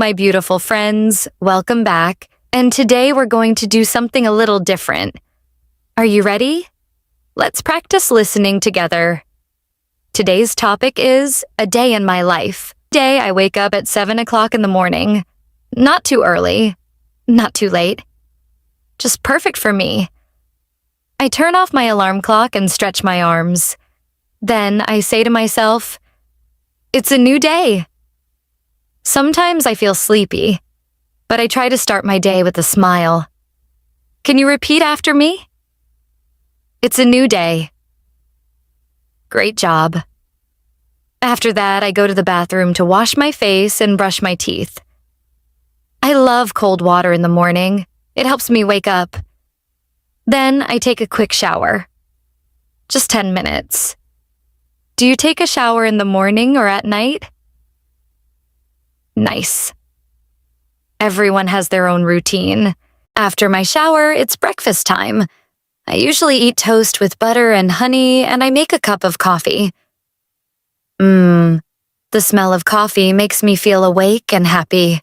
My beautiful friends, welcome back. And today we're going to do something a little different. Are you ready? Let's practice listening together. Today's topic is a day in my life. Today I wake up at 7 o'clock in the morning. Not too early, not too late. Just perfect for me. I turn off my alarm clock and stretch my arms. Then I say to myself, it's a new day. Sometimes I feel sleepy, but I try to start my day with a smile. Can you repeat after me? It's a new day. Great job. After that, I go to the bathroom to wash my face and brush my teeth. I love cold water in the morning. It helps me wake up. Then I take a quick shower. Just 10 minutes. Do you take a shower in the morning or at night? Nice. Everyone has their own routine. After my shower, it's breakfast time. I usually eat toast with butter and honey, and I make a cup of coffee. The smell of coffee makes me feel awake and happy.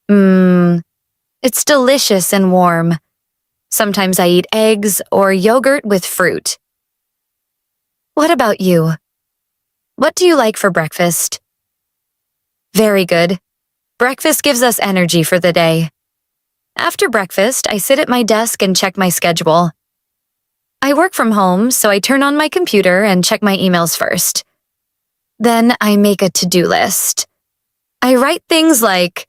It's delicious and warm. Sometimes I eat eggs or yogurt with fruit. What about you? What do you like for breakfast? Very good. Breakfast gives us energy for the day. After breakfast, I sit at my desk and check my schedule. I work from home, so I turn on my computer and check my emails first. Then I make a to-do list. I write things like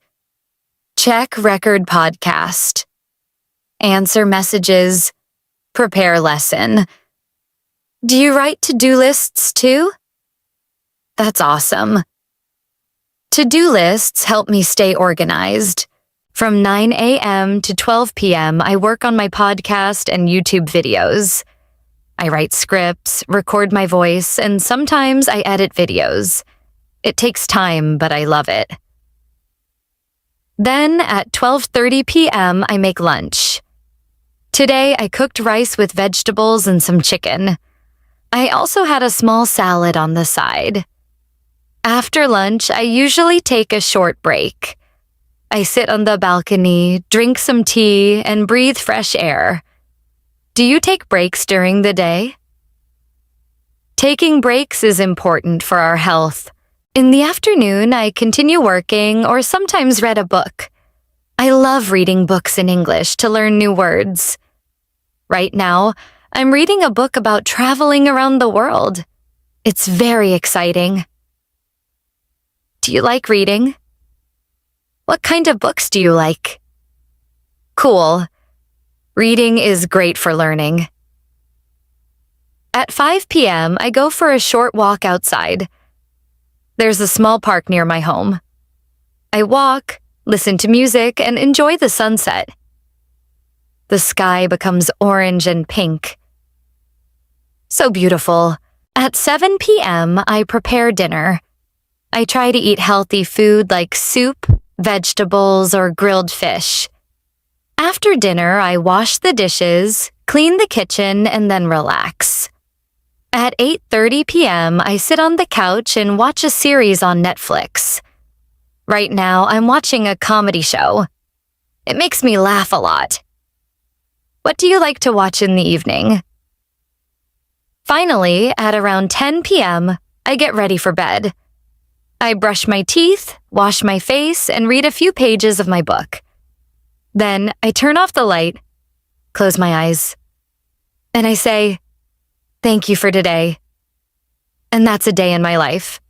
check record podcast, answer messages, prepare lesson. Do you write to-do lists too? That's awesome. To-do lists help me stay organized. From 9 a.m. to 12 p.m., I work on my podcast and YouTube videos. I write scripts, record my voice, and sometimes I edit videos. It takes time, but I love it. Then at 12:30 p.m., I make lunch. Today, I cooked rice with vegetables and some chicken. I also had a small salad on the side. After lunch, I usually take a short break. I sit on the balcony, drink some tea, and breathe fresh air. Do you take breaks during the day? Taking breaks is important for our health. In the afternoon, I continue working or sometimes read a book. I love reading books in English to learn new words. Right now, I'm reading a book about traveling around the world. It's very exciting. Do you like reading? What kind of books do you like? Cool. Reading is great for learning. At 5 p.m., I go for a short walk outside. There's a small park near my home. I walk, listen to music, and enjoy the sunset. The sky becomes orange and pink. So beautiful. At 7 p.m., I prepare dinner. I try to eat healthy food like soup, vegetables, or grilled fish. After dinner, I wash the dishes, clean the kitchen, and then relax. At 8:30 p.m., I sit on the couch and watch a series on Netflix. Right now, I'm watching a comedy show. It makes me laugh a lot. What do you like to watch in the evening? Finally, at around 10 p.m., I get ready for bed. I brush my teeth, wash my face, and read a few pages of my book. Then I turn off the light, close my eyes, and I say, thank you for today. And that's a day in my life.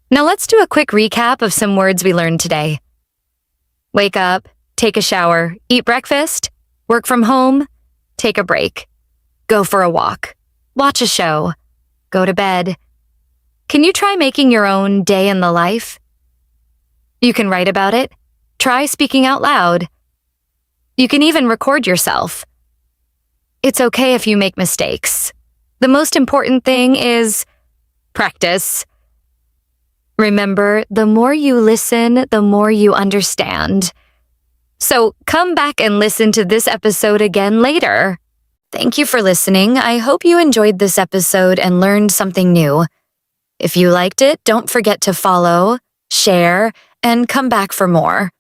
Now let's do a quick recap of some words we learned today. Wake up, take a shower, eat breakfast, work from home, take a break, go for a walk, watch a show, go to bed. Can you try making your own day in the life? You can write about it. Try speaking out loud. You can even record yourself. It's okay if you make mistakes. The most important thing is practice. Remember, the more you listen, the more you understand. So come back and listen to this episode again later. Thank you for listening. I hope you enjoyed this episode and learned something new. If you liked it, don't forget to follow, share, and come back for more.